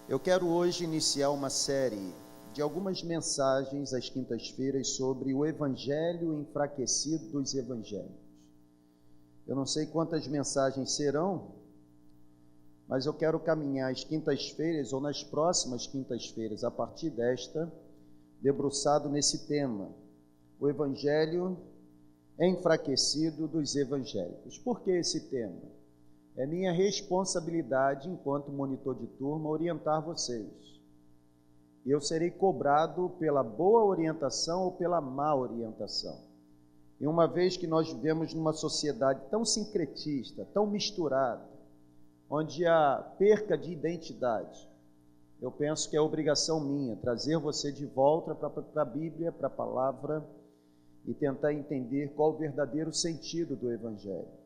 Eu quero hoje iniciar uma série de algumas mensagens às quintas-feiras sobre o evangelho enfraquecido dos evangélicos. Eu não sei quantas mensagens serão, mas eu quero caminhar às quintas-feiras ou nas próximas quintas-feiras, a partir desta, debruçado nesse tema, o evangelho enfraquecido dos evangélicos. Por que esse tema? É minha responsabilidade, enquanto monitor de turma, orientar vocês. E eu serei cobrado pela boa orientação ou pela má orientação. E uma vez que nós vivemos numa sociedade tão sincretista, tão misturada, onde há perca de identidade, eu penso que é obrigação minha trazer você de volta para a Bíblia, para a palavra, e tentar entender qual o verdadeiro sentido do evangelho.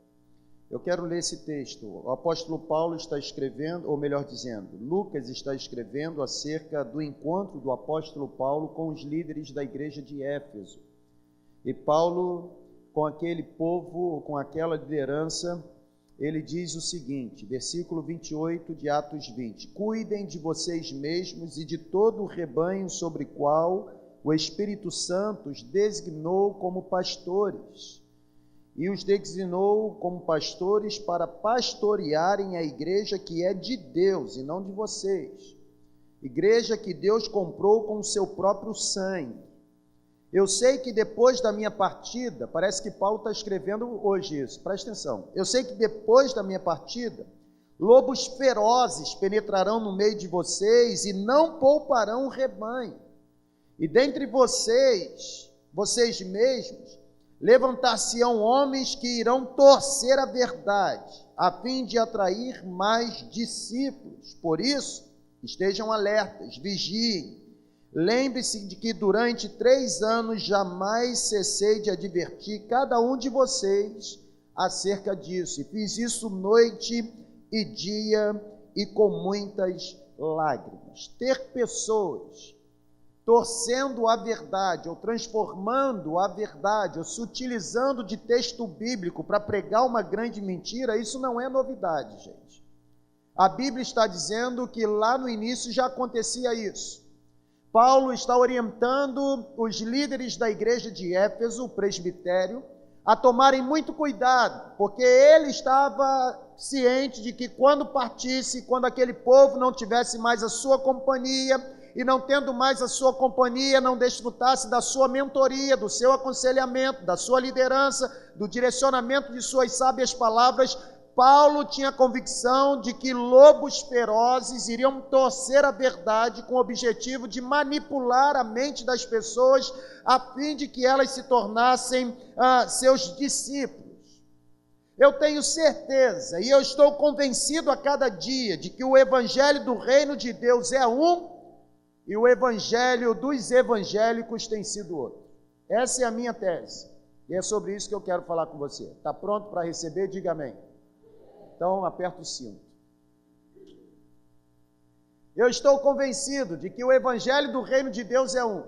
Eu quero ler esse texto. O apóstolo Paulo está escrevendo, ou melhor dizendo, Lucas está escrevendo acerca do encontro do apóstolo Paulo com os líderes da igreja de Éfeso. E Paulo, com aquele povo, com aquela liderança, ele diz o seguinte, versículo 28 de Atos 20: Cuidem de vocês mesmos e de todo o rebanho sobre o qual o Espírito Santo os designou como pastores. E os designou como pastores para pastorearem a igreja que é de Deus e não de vocês. Igreja que Deus comprou com o seu próprio sangue. Eu sei que depois da minha partida, parece que Paulo está escrevendo hoje isso, presta atenção. Eu sei que depois da minha partida, lobos ferozes penetrarão no meio de vocês e não pouparão o rebanho. E dentre vocês mesmos, levantar-se-ão homens que irão torcer a verdade, a fim de atrair mais discípulos. Por isso, estejam alertas, vigiem. Lembre-se de que durante 3 anos jamais cessei de advertir cada um de vocês acerca disso. E fiz isso noite e dia e com muitas lágrimas. Ter pessoas torcendo a verdade, ou transformando a verdade, ou se utilizando de texto bíblico para pregar uma grande mentira, isso não é novidade, gente. A Bíblia está dizendo que lá no início já acontecia isso. Paulo está orientando os líderes da igreja de Éfeso, o presbitério, a tomarem muito cuidado, porque ele estava ciente de que quando partisse, quando aquele povo não tivesse mais a sua companhia, e não tendo mais a sua companhia, não desfrutasse da sua mentoria, do seu aconselhamento, da sua liderança, do direcionamento de suas sábias palavras, Paulo tinha a convicção de que lobos ferozes iriam torcer a verdade com o objetivo de manipular a mente das pessoas a fim de que elas se tornassem seus discípulos. Eu tenho certeza e eu estou convencido a cada dia de que o evangelho do reino de Deus é um e o evangelho dos evangélicos tem sido outro. Essa é a minha tese. E é sobre isso que eu quero falar com você. Está pronto para receber? Diga amém. Então, aperta o cinto. Eu estou convencido de que o evangelho do reino de Deus é um.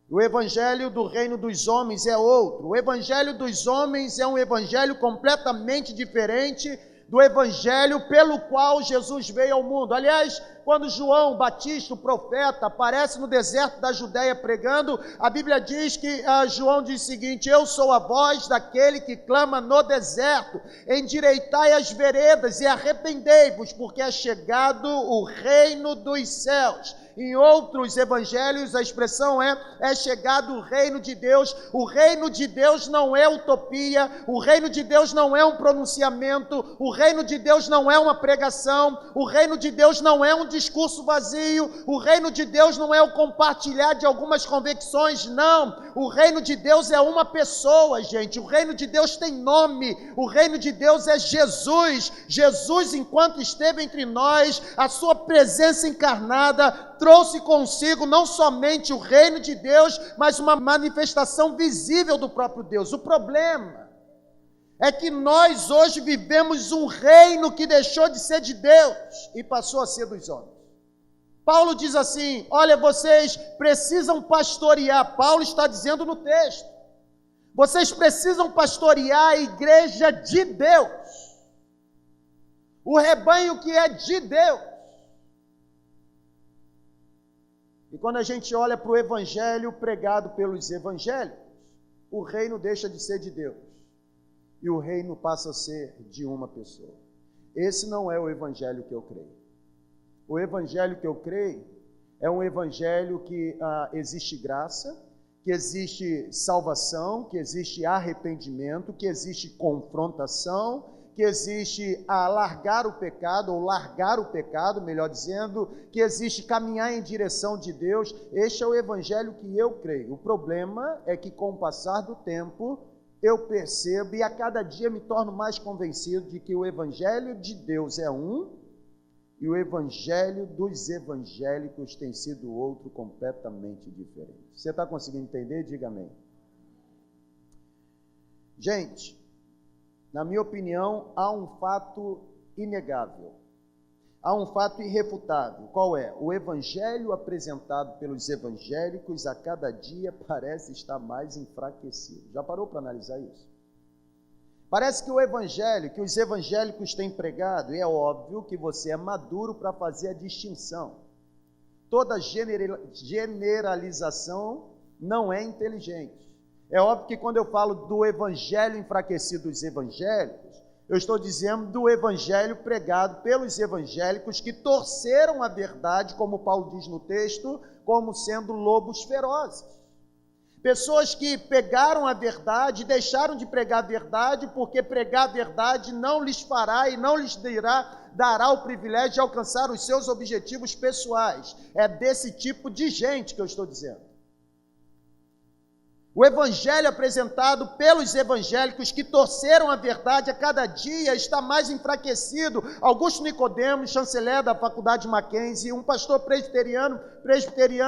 O evangelho do reino dos homens é outro. O evangelho dos homens é um evangelho completamente diferente do evangelho pelo qual Jesus veio ao mundo. Aliás, quando João Batista, o profeta, aparece no deserto da Judéia pregando, a Bíblia diz que João diz o seguinte: eu sou a voz daquele que clama no deserto, endireitai as veredas e arrependei-vos, porque é chegado o reino dos céus. Em outros evangelhos a expressão é chegado o reino de Deus. O reino de Deus não é utopia, o reino de Deus não é um pronunciamento, o reino de Deus não é uma pregação, o reino de Deus não é um discurso vazio, o reino de Deus não é o compartilhar de algumas convicções, não. O reino de Deus é uma pessoa, gente. O reino de Deus tem nome, o reino de Deus é Jesus. Jesus, enquanto esteve entre nós, a sua presença encarnada trouxe consigo não somente o reino de Deus, mas uma manifestação visível do próprio Deus. O problema é que nós hoje vivemos um reino que deixou de ser de Deus e passou a ser dos homens. Paulo diz assim: olha, vocês precisam pastorear. Paulo está dizendo no texto: vocês precisam pastorear a igreja de Deus, o rebanho que é de Deus. quando a gente olha para o evangelho pregado pelos evangélicos, o reino deixa de ser de Deus e o reino passa a ser de uma pessoa. Esse não é o evangelho que eu creio. O evangelho que eu creio é um evangelho que existe graça, que existe salvação, que existe arrependimento, que existe confrontação, que existe largar o pecado, ou largar o pecado, melhor dizendo, que existe caminhar em direção de Deus. Este é o evangelho que eu creio. O problema é que com o passar do tempo, eu percebo e a cada dia me torno mais convencido de que o evangelho de Deus é um e o evangelho dos evangélicos tem sido outro completamente diferente. Você está conseguindo entender? Diga amém. Gente, na minha opinião, há um fato inegável, há um fato irrefutável. Qual é? O evangelho apresentado pelos evangélicos a cada dia parece estar mais enfraquecido. Já parou para analisar isso? Parece que o evangelho que os evangélicos têm pregado, e é óbvio que você é maduro para fazer a distinção. Toda generalização não é inteligente. É óbvio que quando eu falo do evangelho enfraquecido dos evangélicos, eu estou dizendo do evangelho pregado pelos evangélicos que torceram a verdade, como Paulo diz no texto, como sendo lobos ferozes. Pessoas que pegaram a verdade, deixaram de pregar a verdade, porque pregar a verdade não lhes fará e não lhes dará o privilégio de alcançar os seus objetivos pessoais. É desse tipo de gente que eu estou dizendo. O evangelho apresentado pelos evangélicos que torceram a verdade a cada dia está mais enfraquecido. Augusto Nicodemos, chanceler da Faculdade Mackenzie, um pastor presbiteriano,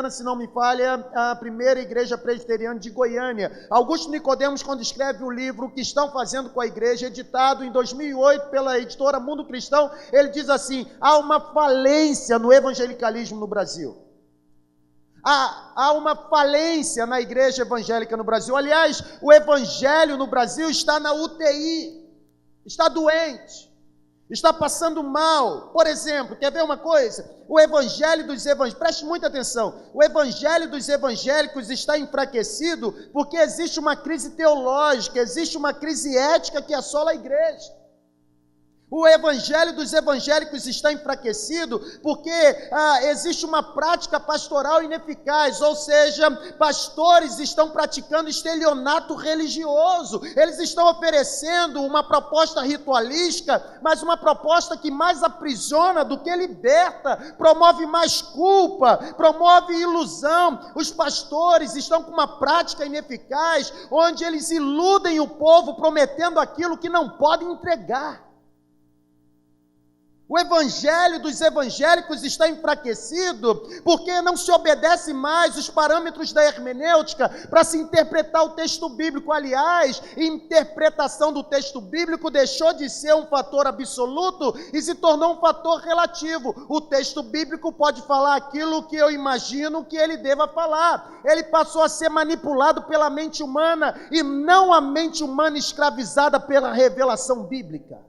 se não me falha, a primeira igreja presbiteriana de Goiânia. Augusto Nicodemos, quando escreve o livro O que Estão Fazendo com a Igreja, editado em 2008 pela editora Mundo Cristão, ele diz assim: há uma falência no evangelicalismo no Brasil. Há uma falência na igreja evangélica no Brasil. Aliás, o evangelho no Brasil está na UTI, está doente, está passando mal. Por exemplo, quer ver uma coisa? O evangelho dos evangélicos, preste muita atenção, o evangelho dos evangélicos está enfraquecido porque existe uma crise teológica, existe uma crise ética que assola a igreja. O evangelho dos evangélicos está enfraquecido porque existe uma prática pastoral ineficaz, ou seja, pastores estão praticando estelionato religioso, eles estão oferecendo uma proposta ritualística, mas uma proposta que mais aprisiona do que liberta, promove mais culpa, promove ilusão. Os pastores estão com uma prática ineficaz, onde eles iludem o povo prometendo aquilo que não podem entregar. O evangelho dos evangélicos está enfraquecido porque não se obedece mais os parâmetros da hermenêutica para se interpretar o texto bíblico. Aliás, a interpretação do texto bíblico deixou de ser um fator absoluto e se tornou um fator relativo. O texto bíblico pode falar aquilo que eu imagino que ele deva falar. Ele passou a ser manipulado pela mente humana e não a mente humana escravizada pela revelação bíblica.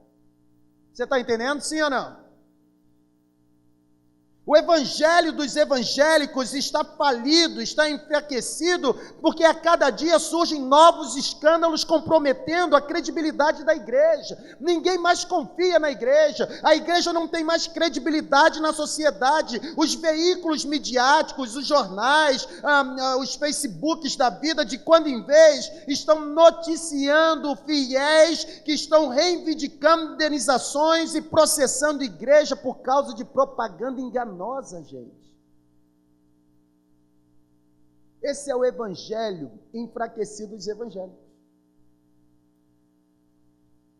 Você está entendendo, sim ou não? O evangelho dos evangélicos está falido, está enfraquecido, porque a cada dia surgem novos escândalos comprometendo a credibilidade da igreja. Ninguém mais confia na igreja, a igreja não tem mais credibilidade na sociedade. Os veículos midiáticos, os jornais, os Facebooks da vida, de quando em vez, estão noticiando fiéis que estão reivindicando indenizações e processando igreja por causa de propaganda enganosa. Gente, esse é o evangelho enfraquecido dos evangélicos.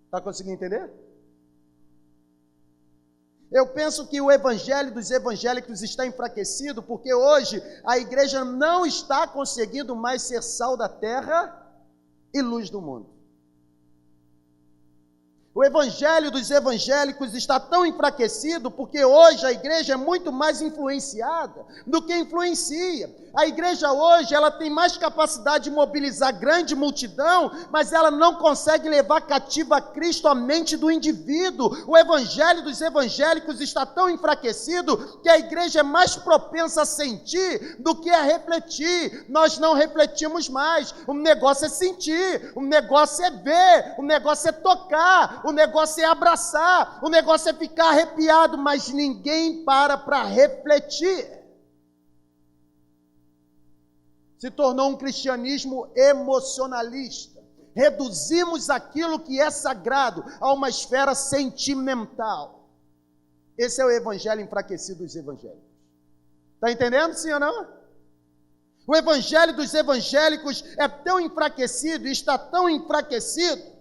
Está conseguindo entender? Eu penso que o evangelho dos evangélicos está enfraquecido porque hoje a igreja não está conseguindo mais ser sal da terra e luz do mundo. O evangelho dos evangélicos está tão enfraquecido porque hoje a igreja é muito mais influenciada do que influencia. A igreja hoje, ela tem mais capacidade de mobilizar grande multidão, mas ela não consegue levar cativa a Cristo a mente do indivíduo. O evangelho dos evangélicos está tão enfraquecido que a igreja é mais propensa a sentir do que a refletir. Nós não refletimos mais. O negócio é sentir, o negócio é ver, o negócio é tocar, o negócio é abraçar, o negócio é ficar arrepiado, mas ninguém para refletir. Se tornou um cristianismo emocionalista. Reduzimos aquilo que é sagrado a uma esfera sentimental. Esse é o evangelho enfraquecido dos evangélicos. Está entendendo, sim ou não? O evangelho dos evangélicos é tão enfraquecido e está tão enfraquecido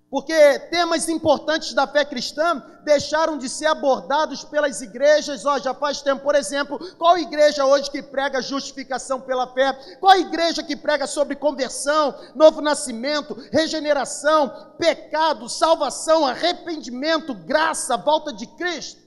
porque temas importantes da fé cristã deixaram de ser abordados pelas igrejas, já faz tempo. Por exemplo, qual igreja hoje que prega justificação pela fé? Qual igreja que prega sobre conversão, novo nascimento, regeneração, pecado, salvação, arrependimento, graça, volta de Cristo?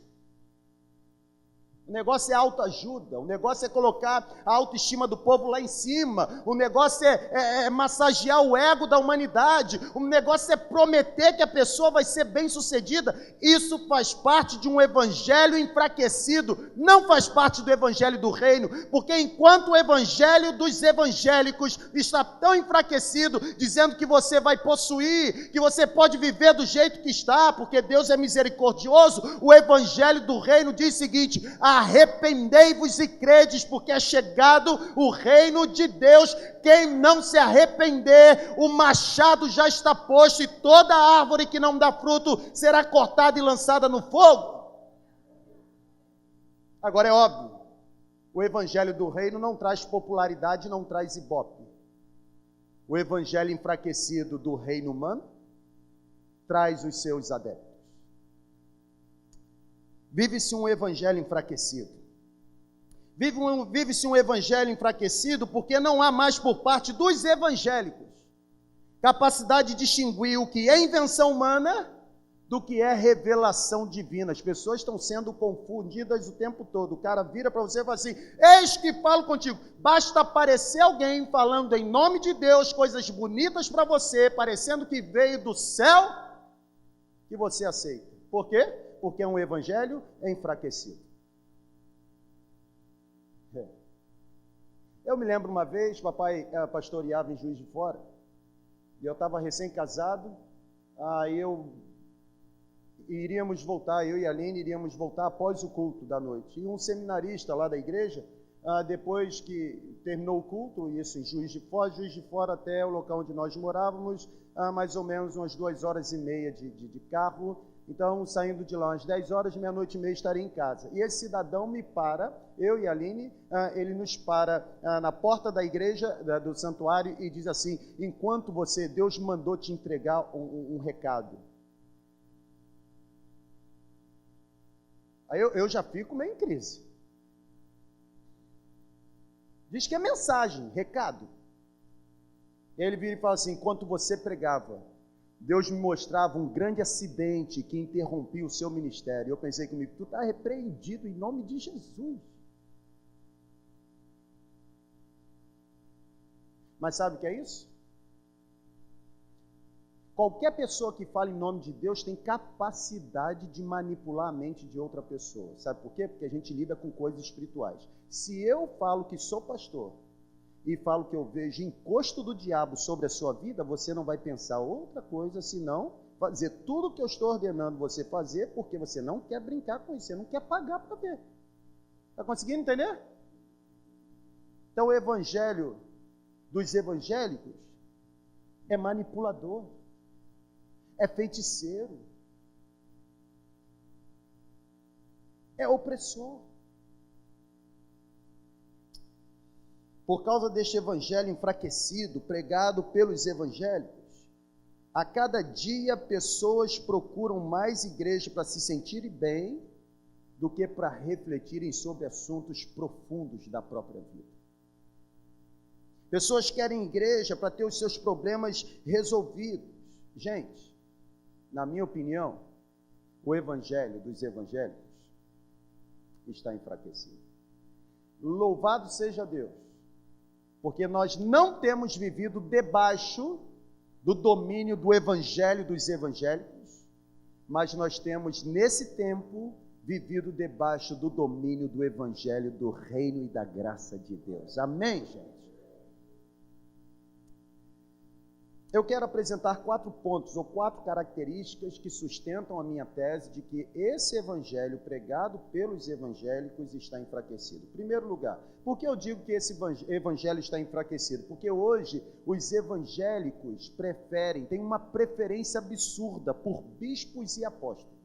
O negócio é autoajuda, o negócio é colocar a autoestima do povo lá em cima, o negócio é massagear o ego da humanidade, o negócio é prometer que a pessoa vai ser bem-sucedida. Isso faz parte de um evangelho enfraquecido, não faz parte do evangelho do reino, porque enquanto o evangelho dos evangélicos está tão enfraquecido, dizendo que você vai possuir, que você pode viver do jeito que está, porque Deus é misericordioso, o evangelho do reino diz o seguinte: arrependei-vos e credes, porque é chegado o reino de Deus. Quem não se arrepender, o machado já está posto, e toda árvore que não dá fruto será cortada e lançada no fogo. Agora é óbvio, o evangelho do reino não traz popularidade, não traz ibope. O evangelho enfraquecido do reino humano traz os seus adeptos. Vive-se um evangelho enfraquecido. Vive-se um evangelho enfraquecido porque não há mais por parte dos evangélicos capacidade de distinguir o que é invenção humana do que é revelação divina. As pessoas estão sendo confundidas o tempo todo. O cara vira para você e fala assim: eis que falo contigo. Basta aparecer alguém falando em nome de Deus, coisas bonitas para você, parecendo que veio do céu, que você aceita. Por quê? Porque é um evangelho enfraquecido. Eu me lembro uma vez, papai pastoreava em Juiz de Fora, e eu estava recém-casado, aí iríamos voltar, eu e a Aline iríamos voltar após o culto da noite. E um seminarista lá da igreja, depois que terminou o culto, isso em Juiz de Fora até o local onde nós morávamos, mais ou menos umas 2h30 de carro. Então, saindo de lá às 10 horas, meia-noite e meia, estarei em casa. E esse cidadão me para, eu e a Aline, ele nos para na porta da igreja, do santuário, e diz assim: enquanto Deus mandou te entregar um recado. Aí eu já fico meio em crise. Diz que é mensagem, recado. E ele vira e fala assim: enquanto você pregava, Deus me mostrava um grande acidente que interrompia o seu ministério. Eu pensei comigo: tu está repreendido em nome de Jesus. Mas sabe o que é isso? Qualquer pessoa que fala em nome de Deus tem capacidade de manipular a mente de outra pessoa. Sabe por quê? Porque a gente lida com coisas espirituais. Se eu falo que sou pastor e falo que eu vejo encosto do diabo sobre a sua vida, você não vai pensar outra coisa senão fazer tudo o que eu estou ordenando você fazer, porque você não quer brincar com isso, você não quer pagar para ver. Está conseguindo entender? Então o evangelho dos evangélicos é manipulador, é feiticeiro, é opressor. Por causa deste evangelho enfraquecido, pregado pelos evangélicos, a cada dia pessoas procuram mais igreja para se sentirem bem do que para refletirem sobre assuntos profundos da própria vida. Pessoas querem igreja para ter os seus problemas resolvidos. Gente, na minha opinião, o evangelho dos evangélicos está enfraquecido. Louvado seja Deus, porque nós não temos vivido debaixo do domínio do evangelho dos evangélicos, mas nós temos, nesse tempo, vivido debaixo do domínio do evangelho do reino e da graça de Deus. Amém, gente? Eu quero apresentar 4 pontos ou 4 características que sustentam a minha tese de que esse evangelho pregado pelos evangélicos está enfraquecido. Em primeiro lugar, por que eu digo que esse evangelho está enfraquecido? Porque hoje os evangélicos têm uma preferência absurda por bispos e apóstolos.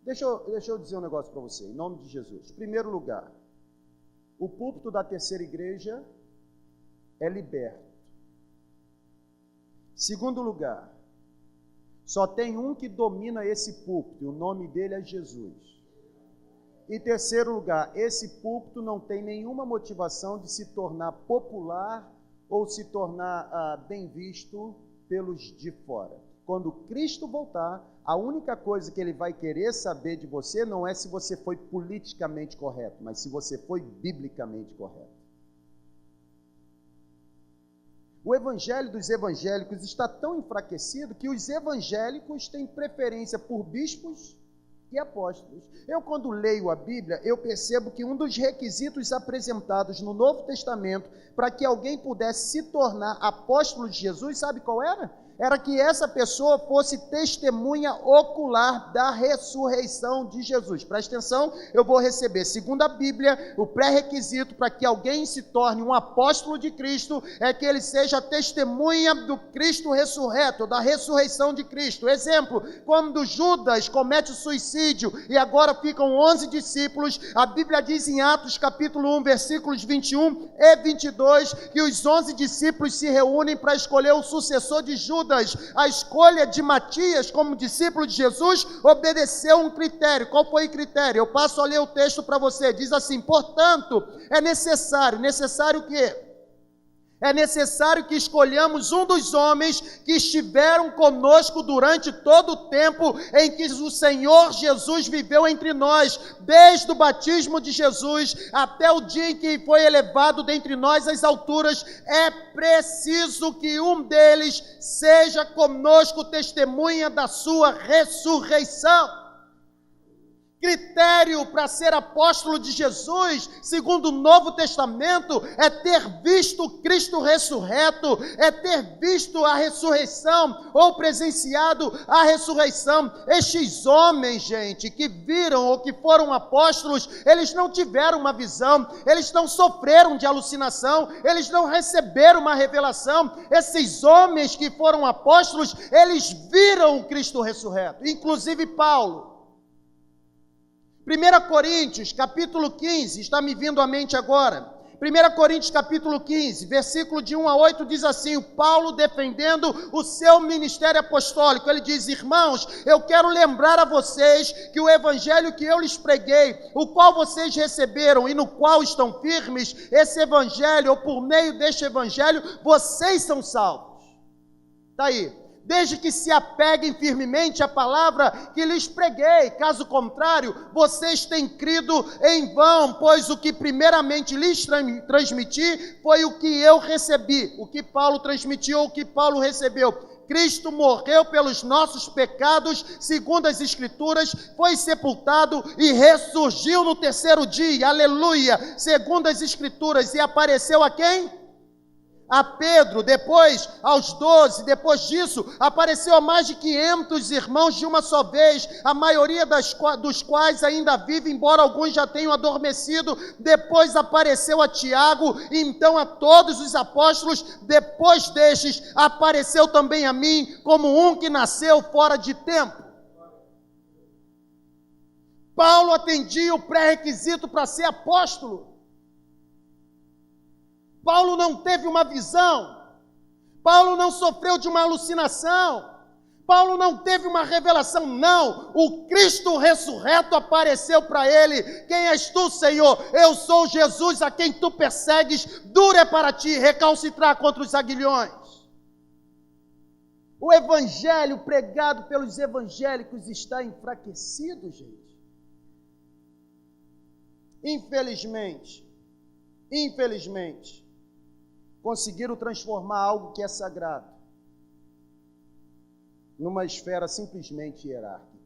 Deixa eu dizer um negócio para você, em nome de Jesus. Em primeiro lugar, o púlpito da terceira igreja é liberto. Segundo lugar, só tem um que domina esse púlpito, e o nome dele é Jesus. E terceiro lugar, esse púlpito não tem nenhuma motivação de se tornar popular ou se tornar bem visto pelos de fora. Quando Cristo voltar, a única coisa que ele vai querer saber de você não é se você foi politicamente correto, mas se você foi biblicamente correto. O evangelho dos evangélicos está tão enfraquecido que os evangélicos têm preferência por bispos e apóstolos. Eu, quando leio a Bíblia, eu percebo que um dos requisitos apresentados no Novo Testamento para que alguém pudesse se tornar apóstolo de Jesus, sabe qual era? Era que essa pessoa fosse testemunha ocular da ressurreição de Jesus. Presta atenção, eu vou receber, segundo a Bíblia, o pré-requisito para que alguém se torne um apóstolo de Cristo é que ele seja testemunha do Cristo ressurreto, da ressurreição de Cristo. Exemplo, quando Judas comete o suicídio e agora ficam 11 discípulos, a Bíblia diz em Atos capítulo 1, versículos 21 e 22, que os 11 discípulos se reúnem para escolher o sucessor de Judas. A escolha de Matias como discípulo de Jesus obedeceu um critério. Qual foi o critério? Eu passo a ler o texto para você. Diz assim: portanto, é necessário o quê? É necessário que escolhamos um dos homens que estiveram conosco durante todo o tempo em que o Senhor Jesus viveu entre nós, desde o batismo de Jesus até o dia em que foi elevado dentre nós às alturas. É preciso que um deles seja conosco testemunha da sua ressurreição. Critério para ser apóstolo de Jesus, segundo o Novo Testamento, é ter visto Cristo ressurreto, é ter visto a ressurreição ou presenciado a ressurreição. Estes homens, gente, que viram ou que foram apóstolos, eles não tiveram uma visão, eles não sofreram de alucinação, eles não receberam uma revelação. Esses homens que foram apóstolos, eles viram o Cristo ressurreto, inclusive Paulo. 1 Coríntios, capítulo 15, está me vindo à mente agora. 1 Coríntios, capítulo 15, versículo de 1 a 8, diz assim, o Paulo defendendo o seu ministério apostólico. Ele diz: irmãos, eu quero lembrar a vocês que o evangelho que eu lhes preguei, o qual vocês receberam e no qual estão firmes, esse evangelho, ou por meio deste evangelho, vocês são salvos. Está aí. Desde que se apeguem firmemente à palavra que lhes preguei. Caso contrário, vocês têm crido em vão, pois o que primeiramente lhes transmiti foi o que eu recebi. O que Paulo transmitiu ou o que Paulo recebeu. Cristo morreu pelos nossos pecados, segundo as Escrituras, foi sepultado e ressurgiu no terceiro dia. Aleluia! Segundo as Escrituras. E apareceu a quem? A Pedro, depois aos 12, depois disso apareceu a mais de 500 irmãos de uma só vez, a maioria dos quais ainda vive, embora alguns já tenham adormecido. Depois apareceu a Tiago, e então a todos os apóstolos. Depois destes apareceu também a mim, como um que nasceu fora de tempo. Paulo atendia o pré-requisito para ser apóstolo. Paulo não teve uma visão, Paulo não sofreu de uma alucinação, Paulo não teve uma revelação, não. O Cristo ressurreto apareceu para ele. Quem és tu, Senhor? Eu sou Jesus a quem tu persegues. Duro é para ti recalcitrar contra os aguilhões. O evangelho pregado pelos evangélicos está enfraquecido, gente. Infelizmente, conseguiram transformar algo que é sagrado numa esfera simplesmente hierárquica.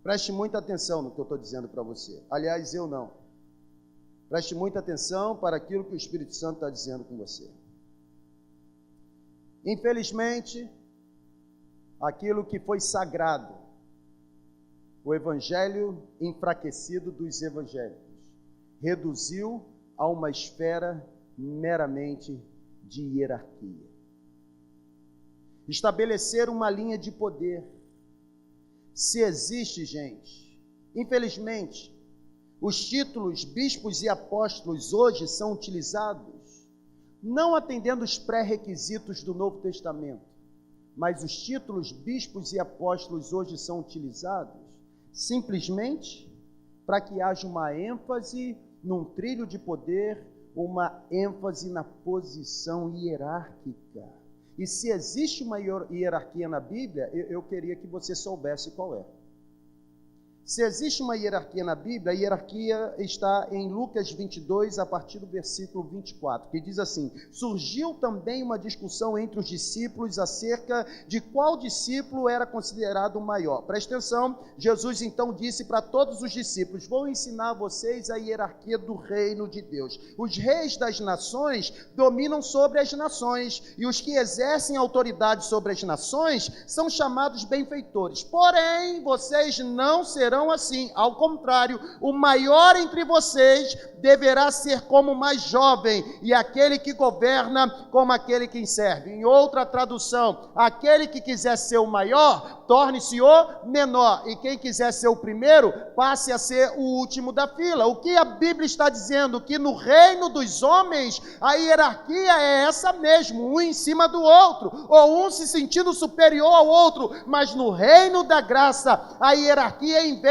Preste muita atenção no que eu estou dizendo para você. Aliás, eu não. Preste muita atenção para aquilo que o Espírito Santo está dizendo com você. Infelizmente, aquilo que foi sagrado, o evangelho enfraquecido dos evangélicos, reduziu a uma esfera meramente de hierarquia. Estabelecer uma linha de poder. Se existe, gente, infelizmente, os títulos bispos e apóstolos hoje são utilizados não atendendo os pré-requisitos do Novo Testamento, mas os títulos bispos e apóstolos hoje são utilizados simplesmente para que haja uma ênfase num trilho de poder, uma ênfase na posição hierárquica. E se existe uma hierarquia na Bíblia, eu queria que você soubesse qual é. Se existe uma hierarquia na Bíblia, a hierarquia está em Lucas 22, a partir do versículo 24, que diz assim: surgiu também uma discussão entre os discípulos acerca de qual discípulo era considerado o maior. Presta atenção, Jesus então disse para todos os discípulos: vou ensinar a vocês a hierarquia do reino de Deus. Os reis das nações dominam sobre as nações, e os que exercem autoridade sobre as nações são chamados benfeitores. Porém, vocês não serão assim, ao contrário, o maior entre vocês deverá ser como o mais jovem, e aquele que governa como aquele que serve. Em outra tradução, aquele que quiser ser o maior, torne-se o menor, e quem quiser ser o primeiro, passe a ser o último da fila. O que a Bíblia está dizendo? Que no reino dos homens, a hierarquia é essa mesmo, um em cima do outro, ou um se sentindo superior ao outro, mas no reino da graça, a hierarquia é inversa.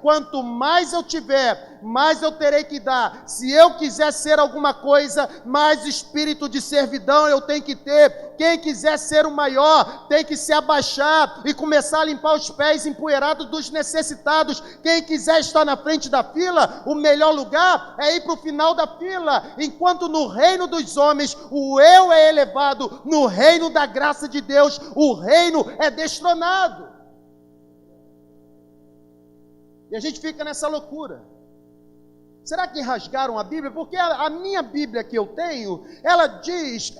Quanto mais eu tiver, mais eu terei que dar. Se eu quiser ser alguma coisa, mais espírito de servidão eu tenho que ter. Quem quiser ser o maior, tem que se abaixar e começar a limpar os pés empoeirados dos necessitados. Quem quiser estar na frente da fila, o melhor lugar é ir para o final da fila. Enquanto no reino dos homens, o eu é elevado, no reino da graça de Deus, o reino é destronado. E a gente fica nessa loucura. Será que rasgaram a Bíblia? Porque a minha Bíblia que eu tenho, ela diz,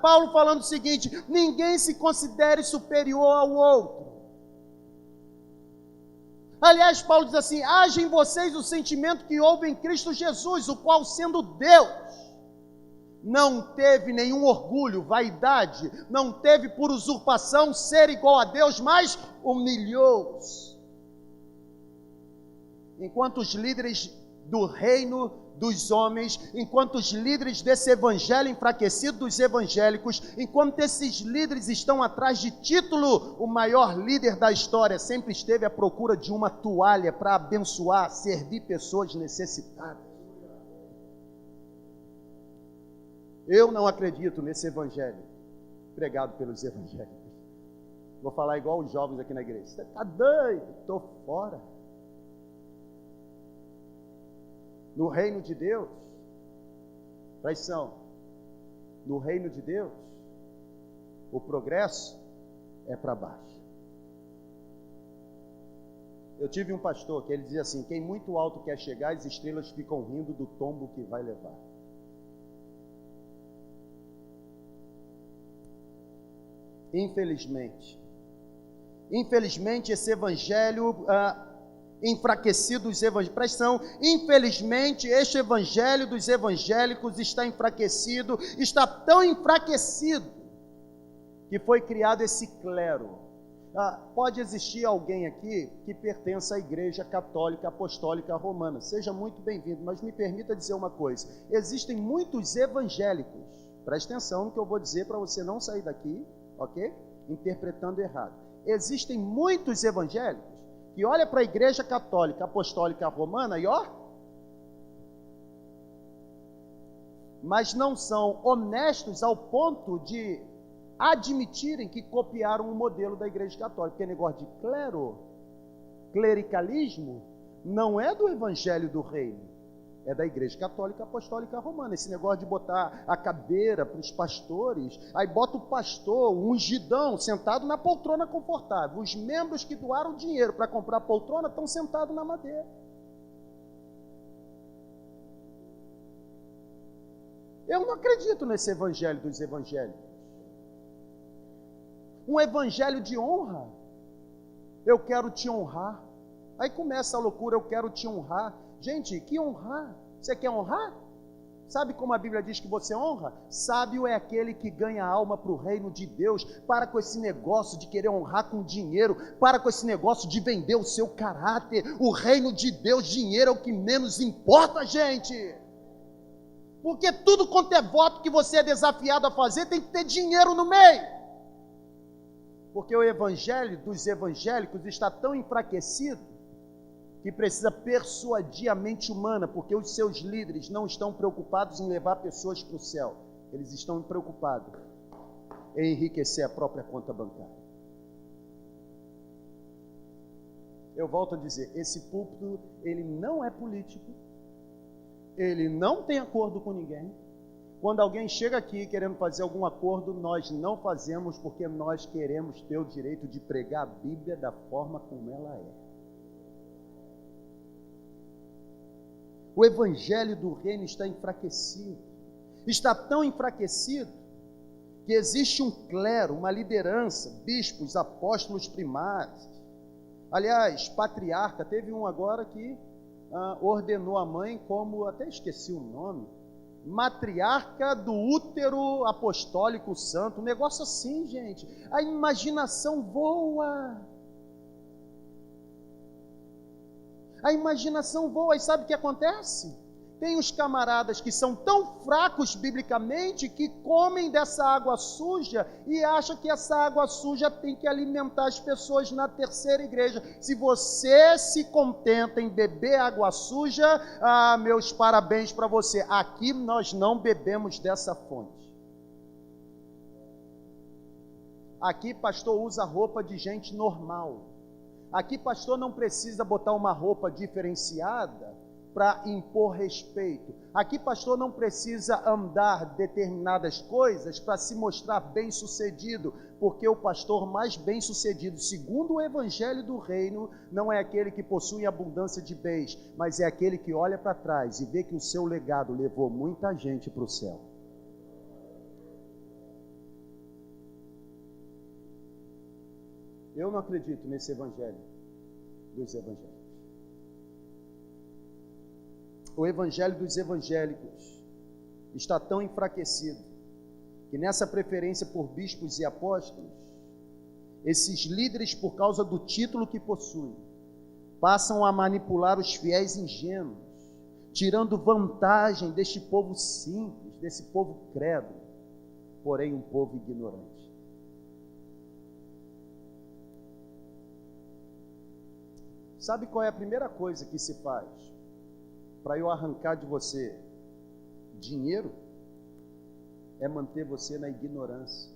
Paulo falando o seguinte: ninguém se considere superior ao outro. Aliás, Paulo diz assim: haja em vocês o sentimento que houve em Cristo Jesus, o qual, sendo Deus, não teve nenhum orgulho, vaidade, não teve por usurpação ser igual a Deus, mas humilhou-se. Enquanto os líderes do reino dos homens, enquanto os líderes desse evangelho enfraquecido dos evangélicos, enquanto esses líderes estão atrás de título, o maior líder da história sempre esteve à procura de uma toalha para abençoar, servir pessoas necessitadas. Eu não acredito nesse evangelho pregado pelos evangélicos. Vou falar igual os jovens aqui na igreja: você está doido? Estou fora. No reino de Deus, traição, no reino de Deus, o progresso é para baixo. Eu tive um pastor que ele dizia assim: quem muito alto quer chegar, as estrelas ficam rindo do tombo que vai levar. Infelizmente esse evangelho enfraquecido dos evangélicos. Infelizmente, este evangelho dos evangélicos está enfraquecido, está tão enfraquecido que foi criado esse clero. Pode existir alguém aqui que pertença à Igreja Católica Apostólica Romana. Seja muito bem-vindo, mas me permita dizer uma coisa: existem muitos evangélicos Preste atenção no que eu vou dizer para você não sair daqui, ok? Interpretando errado. Existem muitos evangélicos que olham para a Igreja Católica Apostólica Romana e mas não são honestos ao ponto de admitirem que copiaram o modelo da Igreja Católica. Porque negócio de clericalismo, não é do Evangelho do Reino, é da Igreja Católica Apostólica Romana. Esse negócio de botar a cadeira para os pastores, aí bota o pastor, o ungidão, sentado na poltrona confortável. Os membros que doaram dinheiro para comprar a poltrona estão sentados na madeira. Eu não acredito nesse evangelho dos evangélicos. Um evangelho de honra. Eu quero te honrar. Aí começa a loucura, eu quero te honrar. Gente, que honrar? Você quer honrar? Sabe como a Bíblia diz que você honra? Sábio é aquele que ganha alma para o reino de Deus. Para com esse negócio de querer honrar com dinheiro. Para com esse negócio de vender o seu caráter. O reino de Deus, dinheiro é o que menos importa, gente. Porque tudo quanto é voto que você é desafiado a fazer, tem que ter dinheiro no meio. Porque o evangelho dos evangélicos está tão enfraquecido que precisa persuadir a mente humana, porque os seus líderes não estão preocupados em levar pessoas para o céu. Eles estão preocupados em enriquecer a própria conta bancária. Eu volto a dizer, esse púlpito, ele não é político. Ele não tem acordo com ninguém. Quando alguém chega aqui querendo fazer algum acordo, nós não fazemos, porque nós queremos ter o direito de pregar a Bíblia da forma como ela é. O evangelho do reino está enfraquecido. Está tão enfraquecido que existe um clero, uma liderança, bispos, apóstolos primários. Aliás, patriarca, teve um agora que ordenou a mãe como, até esqueci o nome, matriarca do útero apostólico santo, um negócio assim, gente. A imaginação voa. A imaginação voa, e sabe o que acontece? Tem os camaradas que são tão fracos biblicamente que comem dessa água suja e acham que essa água suja tem que alimentar as pessoas na terceira igreja. Se você se contenta em beber água suja, meus parabéns para você. Aqui nós não bebemos dessa fonte. Aqui pastor usa roupa de gente normal. Aqui pastor não precisa botar uma roupa diferenciada para impor respeito. Aqui pastor não precisa andar determinadas coisas para se mostrar bem-sucedido, porque o pastor mais bem-sucedido, segundo o evangelho do reino, não é aquele que possui abundância de bens, mas é aquele que olha para trás e vê que o seu legado levou muita gente para o céu. Eu não acredito nesse evangelho dos evangélicos. O evangelho dos evangélicos está tão enfraquecido que nessa preferência por bispos e apóstolos, esses líderes, por causa do título que possuem, passam a manipular os fiéis ingênuos, tirando vantagem deste povo simples, desse povo crédulo, porém um povo ignorante. Sabe qual é a primeira coisa que se faz para eu arrancar de você dinheiro? É manter você na ignorância.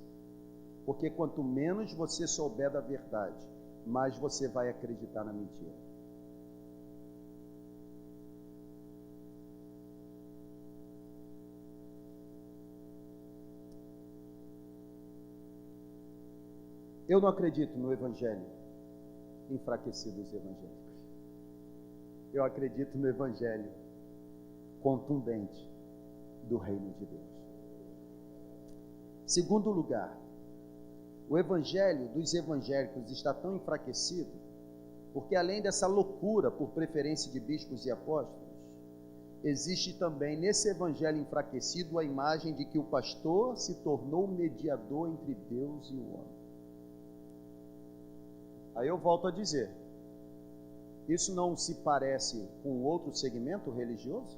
Porque quanto menos você souber da verdade, mais você vai acreditar na mentira. Eu não acredito no evangelho enfraquecido dos evangélicos. Eu acredito no evangelho contundente do reino de Deus. Segundo lugar, o evangelho dos evangélicos está tão enfraquecido porque, além dessa loucura por preferência de bispos e apóstolos, existe também nesse evangelho enfraquecido a imagem de que o pastor se tornou mediador entre Deus e o homem. Aí eu volto a dizer, isso não se parece com outro segmento religioso?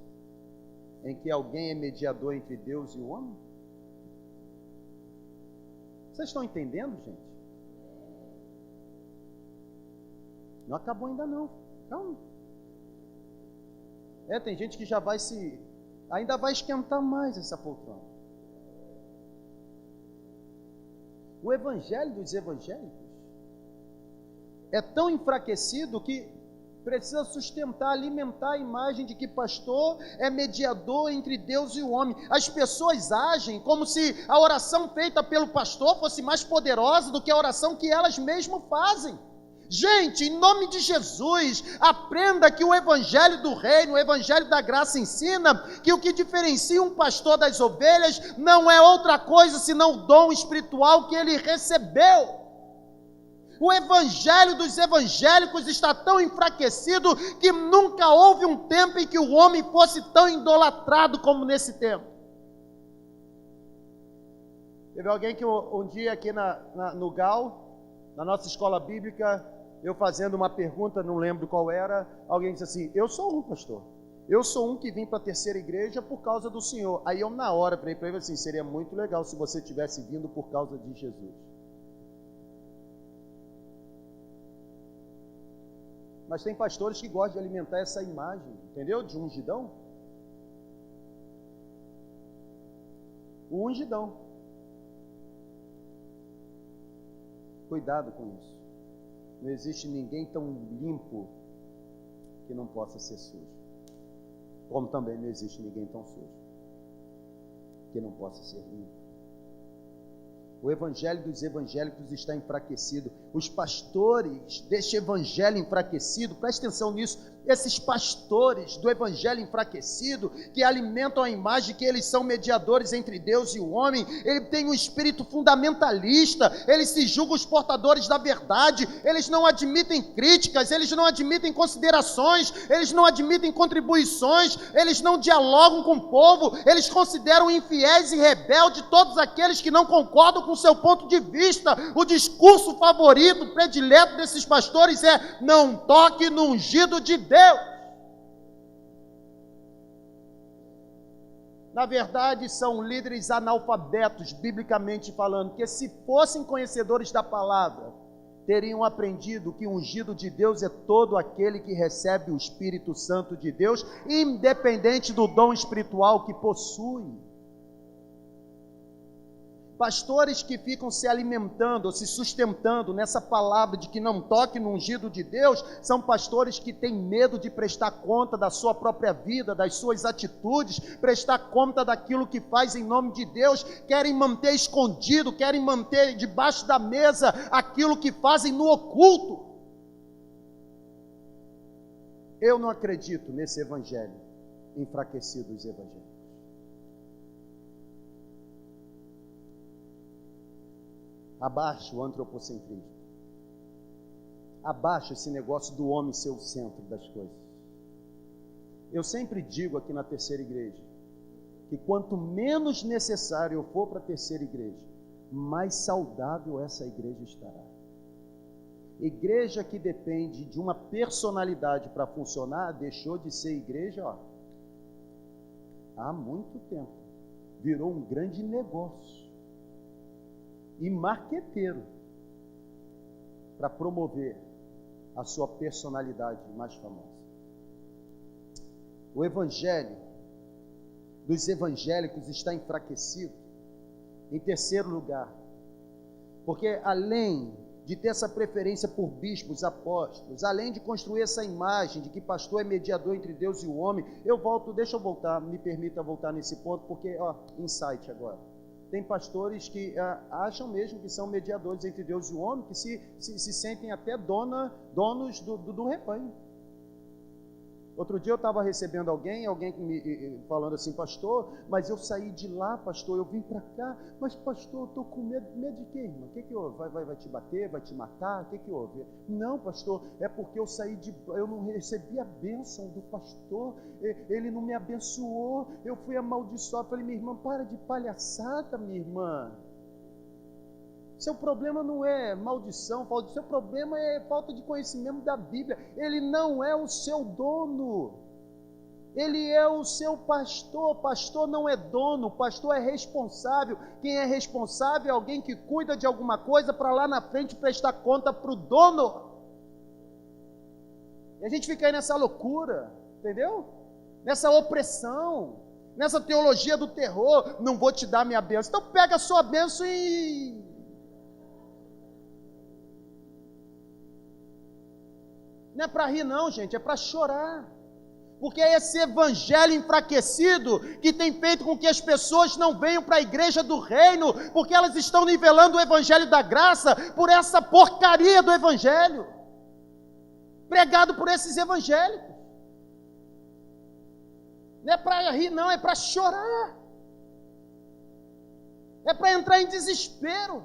Em que alguém é mediador entre Deus e o homem? Vocês estão entendendo, gente? Não acabou ainda não. Calma. Tem gente que já vai ainda vai esquentar mais essa poltrona. O evangelho dos evangélicos é tão enfraquecido que precisa sustentar, alimentar a imagem de que pastor é mediador entre Deus e o homem. As pessoas agem como se a oração feita pelo pastor fosse mais poderosa do que a oração que elas mesmas fazem. Gente, em nome de Jesus, aprenda que o evangelho do reino, o evangelho da graça ensina que o que diferencia um pastor das ovelhas não é outra coisa senão o dom espiritual que ele recebeu. O evangelho dos evangélicos está tão enfraquecido que nunca houve um tempo em que o homem fosse tão idolatrado como nesse tempo. Teve alguém que um dia aqui no GAL, na nossa escola bíblica, eu fazendo uma pergunta, não lembro qual era, alguém disse assim: eu sou um pastor, eu sou um que vim para a terceira igreja por causa do Senhor. Aí eu na hora falei para ele assim: seria muito legal se você tivesse vindo por causa de Jesus. Mas tem pastores que gostam de alimentar essa imagem, entendeu? De ungidão. O ungidão. Cuidado com isso. Não existe ninguém tão limpo que não possa ser sujo. Como também não existe ninguém tão sujo que não possa ser limpo. O evangelho dos evangélicos está enfraquecido. Os pastores deste evangelho enfraquecido, preste atenção nisso, esses pastores do evangelho enfraquecido, que alimentam a imagem que eles são mediadores entre Deus e o homem, ele tem um espírito fundamentalista, eles se julgam os portadores da verdade, eles não admitem críticas, eles não admitem considerações, eles não admitem contribuições, eles não dialogam com o povo, eles consideram infiéis e rebeldes todos aqueles que não concordam com o seu ponto de vista. O discurso favorito, predileto desses pastores é: não toque no ungido de Deus. Na verdade, são líderes analfabetos, biblicamente falando, que se fossem conhecedores da palavra, teriam aprendido que o ungido de Deus é todo aquele que recebe o Espírito Santo de Deus, independente do dom espiritual que possui. Pastores que ficam se alimentando ou se sustentando nessa palavra de que não toque no ungido de Deus, são pastores que têm medo de prestar conta da sua própria vida, das suas atitudes, prestar conta daquilo que faz em nome de Deus, querem manter escondido, querem manter debaixo da mesa aquilo que fazem no oculto. Eu não acredito nesse evangelho enfraquecido dos evangélicos. Abaixa o antropocentrismo. Abaixa esse negócio do homem ser o centro das coisas. Eu sempre digo aqui na terceira igreja, que quanto menos necessário eu for para a terceira igreja, mais saudável essa igreja estará. Igreja que depende de uma personalidade para funcionar, deixou de ser igreja, há muito tempo. Virou um grande negócio. E marqueteiro, para promover a sua personalidade mais famosa. O evangelho dos evangélicos está enfraquecido. Em terceiro lugar, porque além de ter essa preferência por bispos, apóstolos, além de construir essa imagem de que pastor é mediador entre Deus e o homem, deixa eu voltar, me permita voltar nesse ponto, porque, insight agora. Tem pastores que acham mesmo que são mediadores entre Deus e o homem, que se sentem até donos do rebanho. Outro dia eu estava recebendo alguém me falando assim: pastor, mas eu saí de lá, pastor, eu vim para cá, mas pastor, eu estou com medo. Medo de quê, irmão? O que houve? Vai te bater, vai te matar? O que houve? Não, pastor, é porque eu não recebi a bênção do pastor, ele não me abençoou, eu fui amaldiçoado. Eu falei: minha irmã, para de palhaçada, minha irmã. Seu problema não é maldição, seu problema é falta de conhecimento da Bíblia. Ele não é o seu dono. Ele é o seu pastor. Pastor não é dono, pastor é responsável. Quem é responsável é alguém que cuida de alguma coisa para lá na frente prestar conta para o dono. E a gente fica aí nessa loucura, entendeu? Nessa opressão, nessa teologia do terror. Não vou te dar minha bênção. Então pega a sua bênção e... Não é para rir não, gente, é para chorar. Porque é esse evangelho enfraquecido que tem feito com que as pessoas não venham para a igreja do reino, porque elas estão nivelando o evangelho da graça por essa porcaria do evangelho, pregado por esses evangélicos. Não é para rir não, é para chorar. É para entrar em desespero.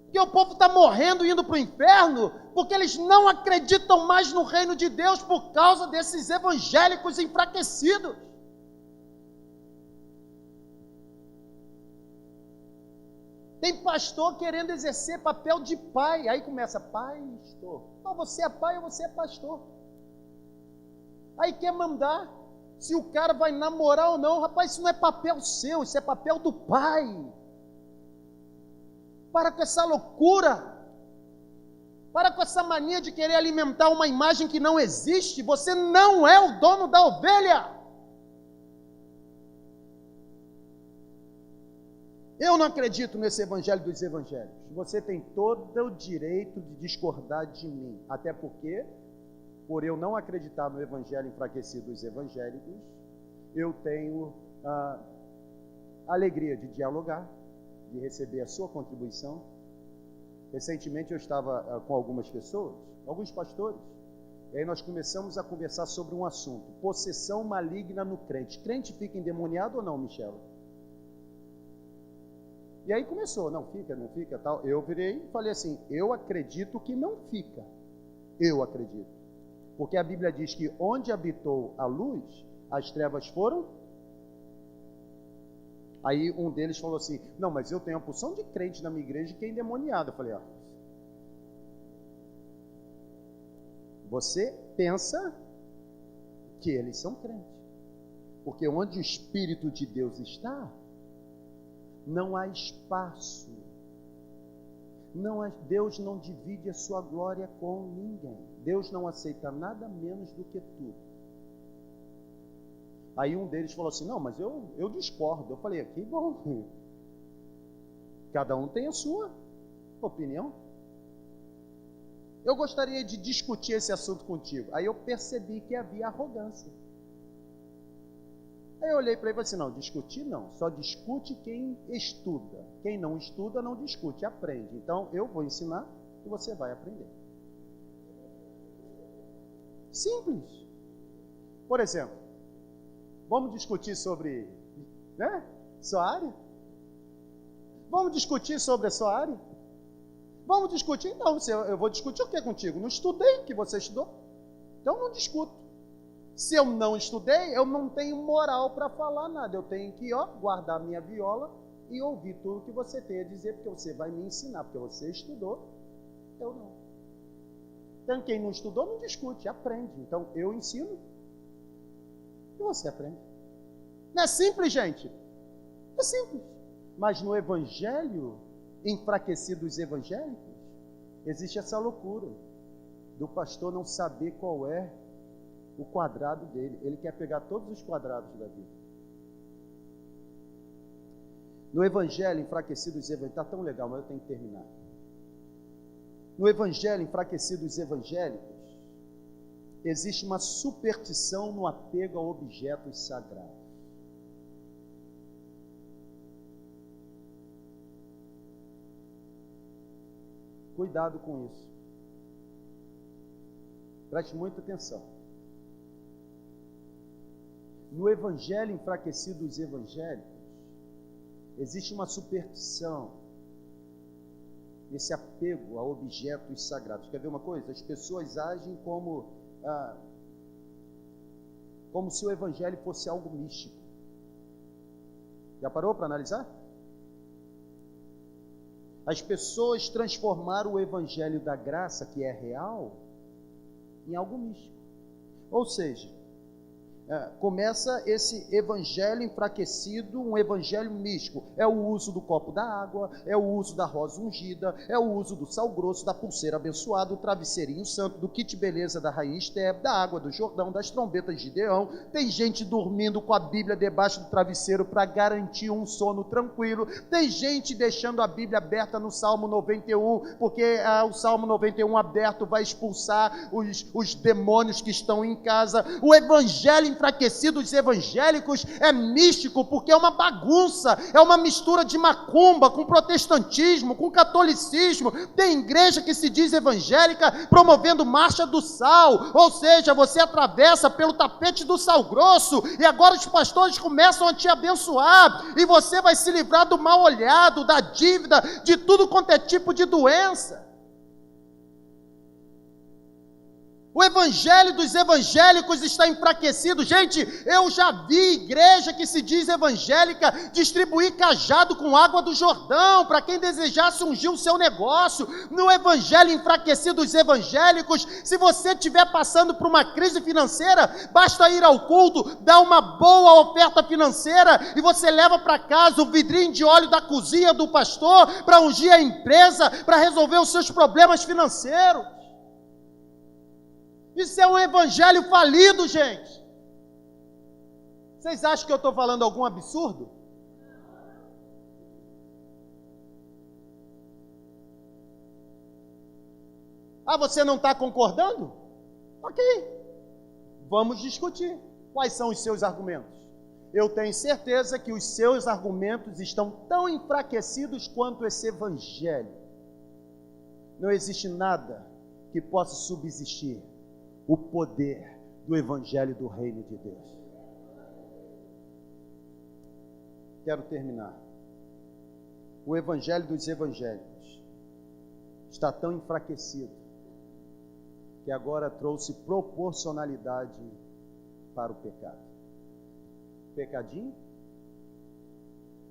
Porque o povo está morrendo, indo para o inferno, porque eles não acreditam mais no reino de Deus por causa desses evangélicos enfraquecidos. Tem pastor querendo exercer papel de pai, aí começa, pastor. Então você é pai ou você é pastor? Aí quer mandar se o cara vai namorar ou não. Rapaz, isso não é papel seu, isso é papel do pai. Para com essa loucura. Para com essa mania de querer alimentar uma imagem que não existe. Você não é o dono da ovelha. Eu não acredito nesse evangelho dos evangélicos. Você tem todo o direito de discordar de mim. Até porque, por eu não acreditar no evangelho enfraquecido dos evangélicos, eu tenho a alegria de dialogar, de receber a sua contribuição. Recentemente eu estava com algumas pessoas, alguns pastores, e aí nós começamos a conversar sobre um assunto: possessão maligna no crente. Crente fica endemoniado ou não, Michela? E aí começou, não fica, tal. Eu virei e falei assim, eu acredito que não fica. Eu acredito. Porque a Bíblia diz que onde habitou a luz, as trevas foram. Aí um deles falou assim, não, mas eu tenho uma porção de crente na minha igreja que é endemoniado. Eu falei, ó, você pensa que eles são crentes. Porque onde o Espírito de Deus está, não há espaço. Deus não divide a sua glória com ninguém. Deus não aceita nada menos do que tudo. Aí um deles falou assim, não, mas eu discordo. Eu falei, que bom. Cada um tem a sua opinião. Eu gostaria de discutir esse assunto contigo. Aí eu percebi que havia arrogância. Aí eu olhei para ele e falei assim, não, discutir não. Só discute quem estuda. Quem não estuda não discute, aprende. Então eu vou ensinar e você vai aprender. Simples. Por exemplo, vamos discutir sobre, sua área? Vamos discutir sobre a sua área? Vamos discutir? Então, eu vou discutir o que contigo? Não estudei o que você estudou. Então, não discuto. Se eu não estudei, eu não tenho moral para falar nada. Eu tenho que, guardar minha viola e ouvir tudo que você tem a dizer, porque você vai me ensinar, porque você estudou, eu não. Então, quem não estudou, não discute, aprende. Então, eu ensino e você aprende. Não é simples, gente? É simples. Mas no evangelho, enfraquecido dos evangélicos, existe essa loucura do pastor não saber qual é o quadrado dele. Ele quer pegar todos os quadrados da vida. No evangelho enfraquecido dos evangélicos, está tão legal, mas eu tenho que terminar. No evangelho enfraquecido dos evangélicos, existe uma superstição no apego a objetos sagrados. Cuidado com isso. Preste muita atenção. No evangelho enfraquecido dos evangélicos, existe uma superstição, esse apego a objetos sagrados. Quer ver uma coisa? As pessoas agem como se o evangelho fosse algo místico. Já parou para analisar? As pessoas transformaram o evangelho da graça, que é real, em algo místico. Ou seja, Começa esse evangelho enfraquecido, um evangelho místico. É o uso do copo da água, é o uso da rosa ungida, é o uso do sal grosso, da pulseira abençoada, do travesseirinho santo, do kit beleza da rainha Esther, da água do Jordão, das trombetas de Gideão. Tem gente dormindo com a Bíblia debaixo do travesseiro para garantir um sono tranquilo. Tem gente deixando a Bíblia aberta no Salmo 91, porque o Salmo 91 aberto vai expulsar os demônios que estão em casa. O evangelho enfraquecido dos evangélicos é místico, porque é uma bagunça, é uma mistura de macumba com protestantismo, com catolicismo. Tem igreja que se diz evangélica promovendo marcha do sal, ou seja, você atravessa pelo tapete do sal grosso, e agora os pastores começam a te abençoar, e você vai se livrar do mal olhado, da dívida, de tudo quanto é tipo de doença. O evangelho dos evangélicos está enfraquecido. Gente, eu já vi igreja que se diz evangélica distribuir cajado com água do Jordão para quem desejasse ungir o seu negócio. No evangelho enfraquecido dos evangélicos, se você estiver passando por uma crise financeira, basta ir ao culto, dar uma boa oferta financeira e você leva para casa o vidrinho de óleo da cozinha do pastor para ungir a empresa, para resolver os seus problemas financeiros. Isso é um evangelho falido, gente. Vocês acham que eu estou falando algum absurdo? Você não está concordando? Ok. Vamos discutir. Quais são os seus argumentos? Eu tenho certeza que os seus argumentos estão tão enfraquecidos quanto esse evangelho. Não existe nada que possa subsistir o poder do evangelho do reino de Deus. Quero terminar. O evangelho dos evangélicos está tão enfraquecido que agora trouxe proporcionalidade para o pecado. Pecadinho?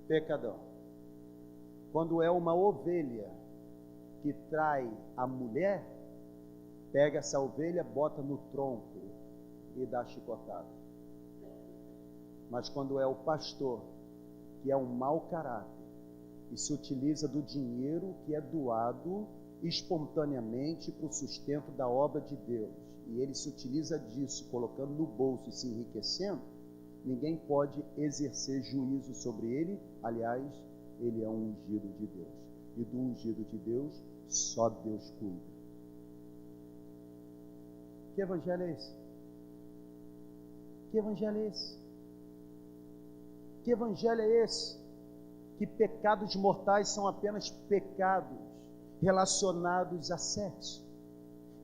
Pecadão. Quando é uma ovelha que trai a mulher, pega essa ovelha, bota no tronco e dá chicotada. Mas quando é o pastor, que é um mau caráter, e se utiliza do dinheiro que é doado espontaneamente para o sustento da obra de Deus, e ele se utiliza disso, colocando no bolso e se enriquecendo, ninguém pode exercer juízo sobre ele. Aliás, ele é um ungido de Deus. E do ungido de Deus, só Deus cuida. Que evangelho é esse? Que evangelho é esse? Que evangelho é esse? Que pecados mortais são apenas pecados relacionados a sexo.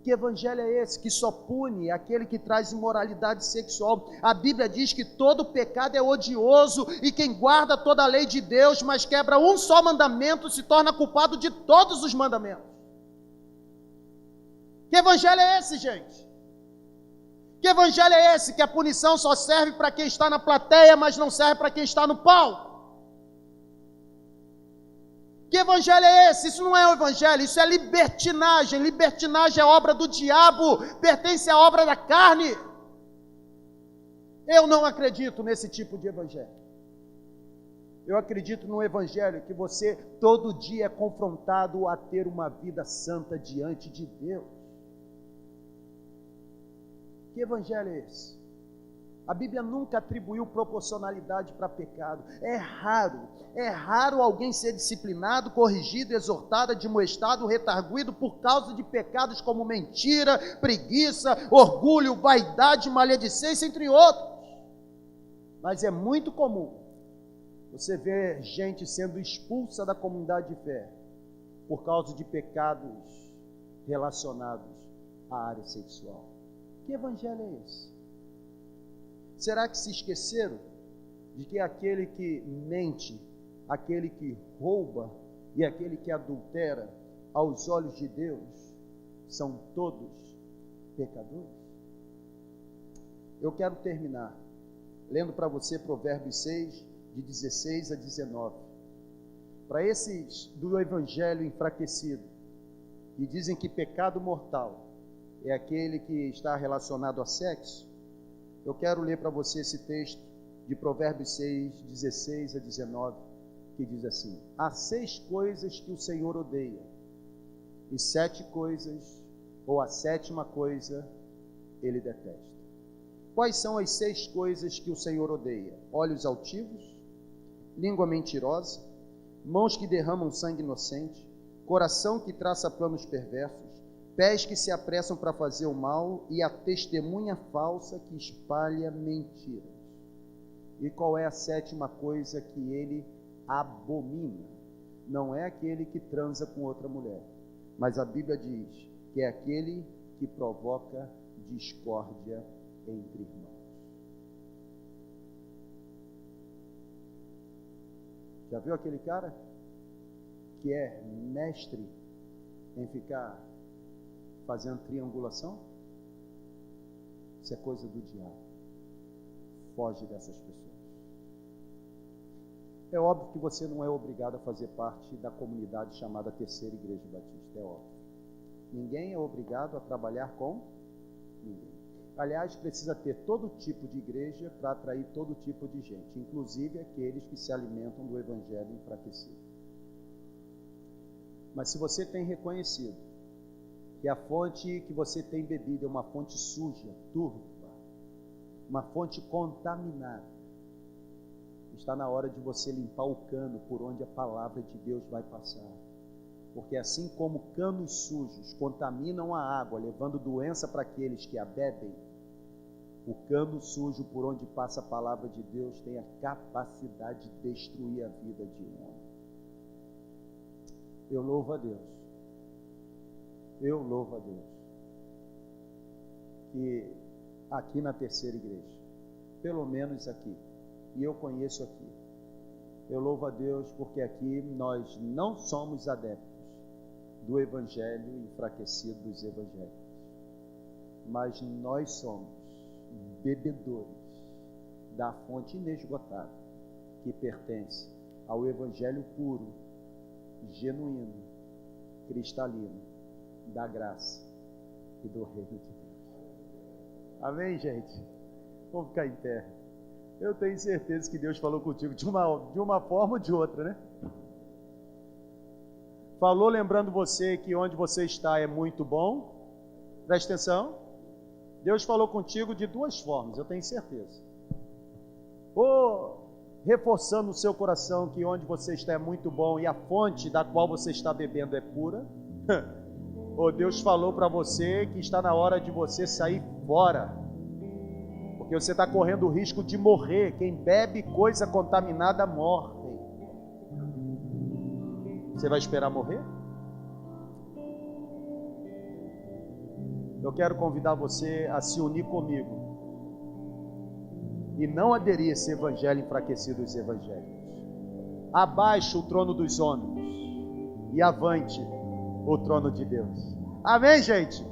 Que evangelho é esse que só pune aquele que traz imoralidade sexual? A Bíblia diz que todo pecado é odioso e quem guarda toda a lei de Deus, mas quebra um só mandamento, se torna culpado de todos os mandamentos. Que evangelho é esse, gente? Que evangelho é esse que a punição só serve para quem está na plateia, mas não serve para quem está no palco? Que evangelho é esse? Isso não é o evangelho, isso é libertinagem. Libertinagem é obra do diabo, pertence à obra da carne. Eu não acredito nesse tipo de evangelho. Eu acredito num evangelho que você todo dia é confrontado a ter uma vida santa diante de Deus. Que evangelho é esse? A Bíblia nunca atribuiu proporcionalidade para pecado. É raro alguém ser disciplinado, corrigido, exortado, admoestado, retarguido por causa de pecados como mentira, preguiça, orgulho, vaidade, maledicência, entre outros. Mas é muito comum você ver gente sendo expulsa da comunidade de fé por causa de pecados relacionados à área sexual. Que evangelho é esse? Será que se esqueceram de que aquele que mente, aquele que rouba e aquele que adultera, aos olhos de Deus, são todos pecadores? Eu quero terminar lendo para você Provérbios 6, de 16 a 19. Para esses do evangelho enfraquecido, que dizem que pecado mortal é aquele que está relacionado a sexo, Eu quero ler para você esse texto de Provérbios 6, 16 a 19, que diz assim: há 6 coisas que o Senhor odeia, e 7 coisas, ou a 7ª coisa, Ele detesta. Quais são as 6 coisas que o Senhor odeia? Olhos altivos, língua mentirosa, mãos que derramam sangue inocente, coração que traça planos perversos, pés que se apressam para fazer o mal e a testemunha falsa que espalha mentiras. E qual é a 7ª coisa que ele abomina? Não é aquele que transa com outra mulher, mas a Bíblia diz que é aquele que provoca discórdia entre irmãos. Já viu aquele cara que é mestre em ficar fazendo triangulação? Isso é coisa do diabo. Foge dessas pessoas. É óbvio que você não é obrigado a fazer parte da comunidade chamada Terceira Igreja Batista, é óbvio. Ninguém é obrigado a trabalhar com ninguém. Aliás, precisa ter todo tipo de igreja para atrair todo tipo de gente, inclusive aqueles que se alimentam do evangelho enfraquecido. Mas se você tem reconhecido que a fonte que você tem bebido é uma fonte suja, turva, uma fonte contaminada, está na hora de você limpar o cano por onde a palavra de Deus vai passar. Porque assim como canos sujos contaminam a água, levando doença para aqueles que a bebem, o cano sujo por onde passa a palavra de Deus tem a capacidade de destruir a vida de um homem. Eu louvo a Deus. Eu louvo a Deus. Que aqui na Terceira Igreja, pelo menos aqui, e eu conheço aqui, eu louvo a Deus porque aqui nós não somos adeptos do evangelho enfraquecido dos evangélicos, mas nós somos bebedores da fonte inesgotável que pertence ao evangelho puro, genuíno, cristalino, da graça e do reino de Deus. Amém, gente? Vamos ficar em pé. Eu tenho certeza que Deus falou contigo de uma forma ou de outra, né? Falou lembrando você que onde você está é muito bom. Presta atenção. Deus falou contigo de 2 formas, eu tenho certeza. Ou reforçando no seu coração que onde você está é muito bom e a fonte da qual você está bebendo é pura. Ou Deus falou para você que está na hora de você sair fora, porque você está correndo o risco de morrer. Quem bebe coisa contaminada morre. Você vai esperar morrer? Eu quero convidar você a se unir comigo e não aderir a esse evangelho enfraquecido dos evangélicos. Abaixo o trono dos homens e avante o trono de Deus. Amém, gente?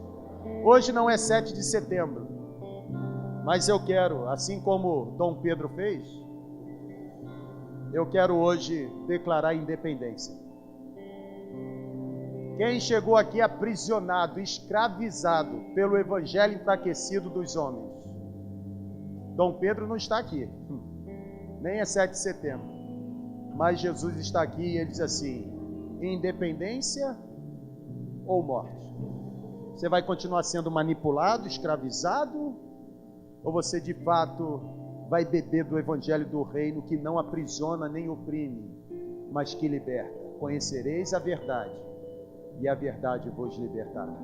Hoje não é 7 de setembro, mas eu quero, assim como Dom Pedro fez, eu quero hoje declarar independência. Quem chegou aqui aprisionado, escravizado pelo evangelho enfraquecido dos homens? Dom Pedro não está aqui, nem é 7 de setembro, mas Jesus está aqui e ele diz assim: independência ou morte? Você vai continuar sendo manipulado, escravizado, ou você de fato vai beber do evangelho do reino que não aprisiona nem oprime, mas que liberta? Conhecereis a verdade, e a verdade vos libertará.